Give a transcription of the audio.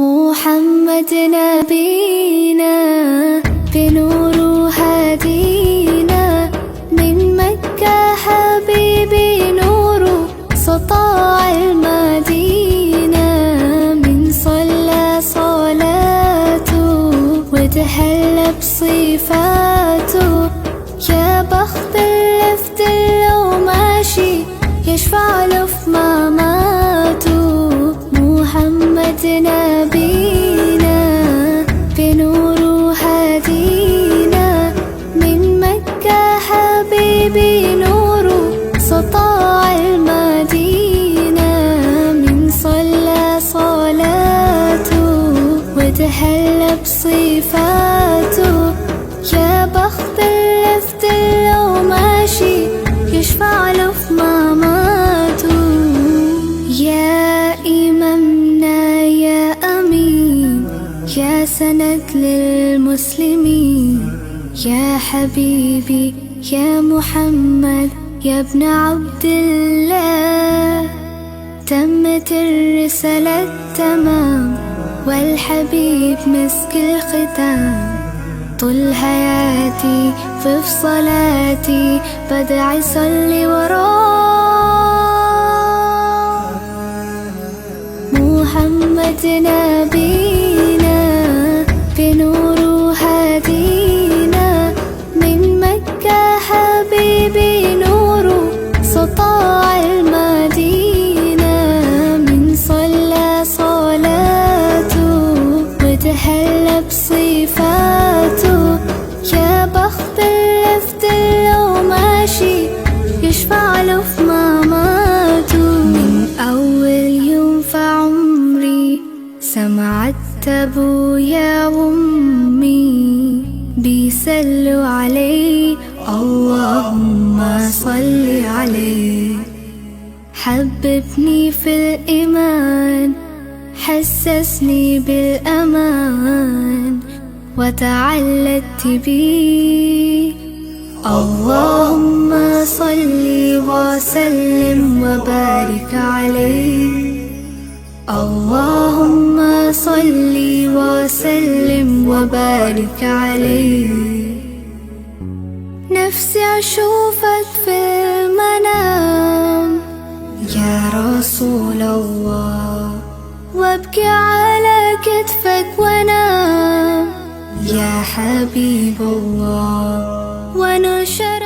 محمد نبينا بنور هدينا، من مكة حبيبي نور سطاع المدينة، من صلى صلاته وتهلى بصفاته، يا بخت اللي في دله ماشي يشفع له في مماته. محمد نبينا بنور هدينا، من مكة حبيبي نور سطاع المدينة، من صلى صلاته وتهلى بصفاته، يا بخت اللي في دله ماشي يشفع له في مماته. يا إمامنا يا أمين، يا سند للمسلمين، يا حبيبي يا محمد يا ابن عبد الله، تمت الرسالة تمام والحبيب مسك الختام، طول حياتي في صلاتي بدعي صلي وراه. محمد نبينا بنور هدينا، من مكة حبيبي نور سطاع المدينة، من صلى صلاته وتهلى بصفاته، يا بخت اللي في دله ماشي يشفع له في مماته. من أول يوم في عمري سمعت أبويا وأمي بيسلوا عليه اللهم صل عليه، حببني في الإيمان حسسني بالأمان وتعلقت بيه، اللهم صل وسلم وبارك عليه، اللهم صل وسلم وبارك عليه. نفسي أشوفك في المنام يا رسول الله، وابكي على كتفك وانام يا حبيب الله،